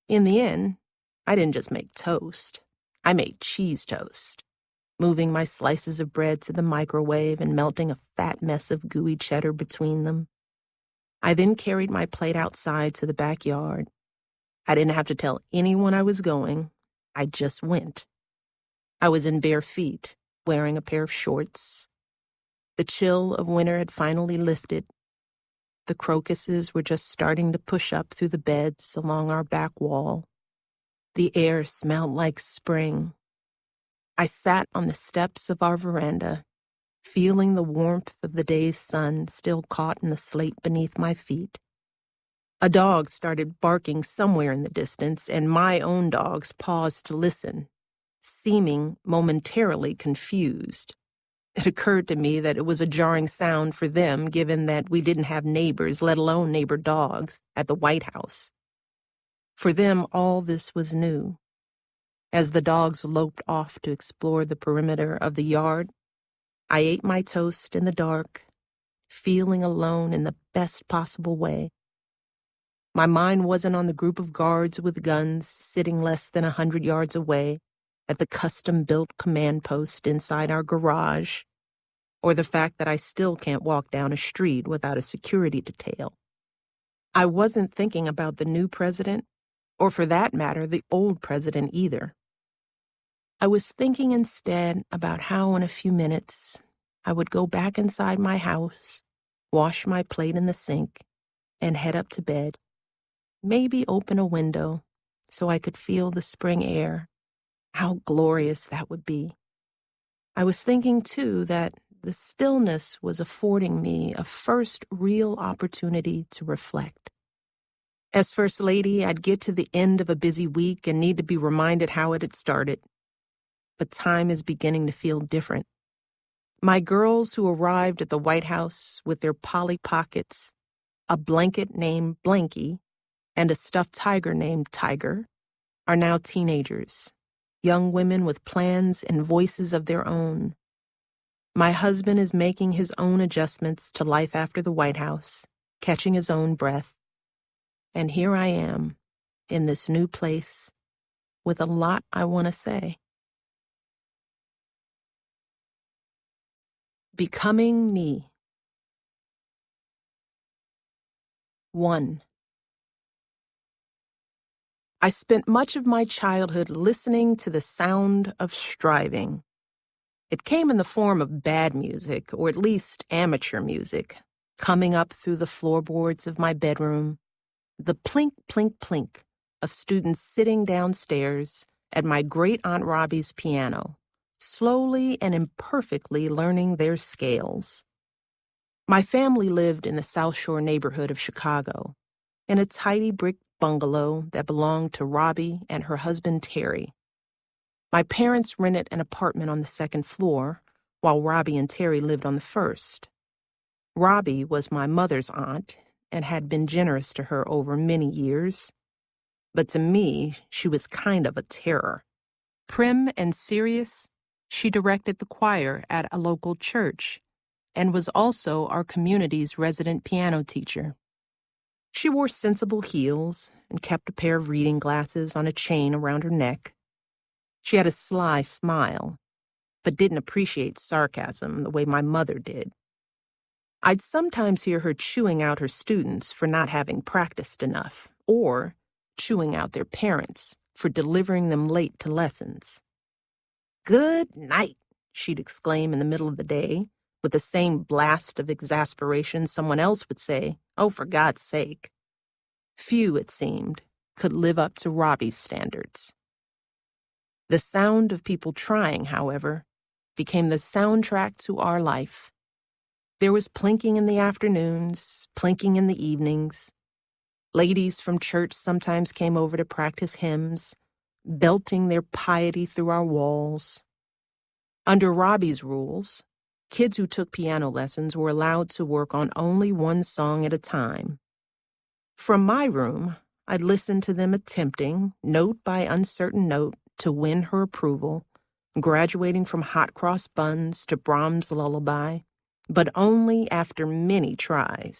In the end, I didn't just make toast. I made cheese toast, moving my slices of bread to the microwave and melting a fat mess of gooey cheddar between them. I then carried my plate outside to the backyard. I didn't have to tell anyone I was going. I just went. I was in bare feet, wearing a pair of shorts. The chill of winter had finally lifted. The crocuses were just starting to push up through the beds along our back wall. The air smelled like spring. I sat on the steps of our veranda, feeling the warmth of the day's sun still caught in the slate beneath my feet. A dog started barking somewhere in the distance, and my own dogs paused to listen, seeming momentarily confused. It occurred to me that it was a jarring sound for them, given that we didn't have neighbors, let alone neighbor dogs, at the White House. For them, all this was new. As the dogs loped off to explore the perimeter of the yard, I ate my toast in the dark, feeling alone in the best possible way. My mind wasn't on the group of guards with guns sitting less than 100 yards away at the custom-built command post inside our garage, or the fact that I still can't walk down a street without a security detail. I wasn't thinking about the new president, or for that matter, the old president either. I was thinking instead about how in a few minutes I would go back inside my house, wash my plate in the sink, and head up to bed. Maybe open a window so I could feel the spring air. How glorious that would be. I was thinking, too, that the stillness was affording me a first real opportunity to reflect. As First Lady, I'd get to the end of a busy week and need to be reminded how it had started. But time is beginning to feel different. My girls who arrived at the White House with their Polly Pockets, a blanket named Blanky, and a stuffed tiger named Tiger, are now teenagers, young women with plans and voices of their own. My husband is making his own adjustments to life after the White House, catching his own breath. And here I am, in this new place, with a lot I want to say. Becoming me. 1. I spent much of my childhood listening to the sound of striving. It came in the form of bad music, or at least amateur music, coming up through the floorboards of my bedroom, the plink, plink, plink of students sitting downstairs at my great-aunt Robbie's piano, slowly and imperfectly learning their scales. My family lived in the South Shore neighborhood of Chicago, in a tidy brick bungalow that belonged to Robbie and her husband Terry. My parents rented an apartment on the second floor, while Robbie and Terry lived on the first. Robbie was my mother's aunt and had been generous to her over many years, but to me, she was kind of a terror. Prim and serious, she directed the choir at a local church and was also our community's resident piano teacher. She wore sensible heels and kept a pair of reading glasses on a chain around her neck. She had a sly smile, but didn't appreciate sarcasm the way my mother did. I'd sometimes hear her chewing out her students for not having practiced enough, or chewing out their parents for delivering them late to lessons. "Good night," she'd exclaim in the middle of the day, with the same blast of exasperation someone else would say, "Oh, for God's sake." Few, it seemed, could live up to Robbie's standards. The sound of people trying, however, became the soundtrack to our life. There was plinking in the afternoons, plinking in the evenings. Ladies from church sometimes came over to practice hymns, belting their piety through our walls. Under Robbie's rules, kids who took piano lessons were allowed to work on only one song at a time. From my room, I'd listen to them attempting, note by uncertain note, to win her approval, graduating from hot cross buns to Brahms' lullaby, but only after many tries.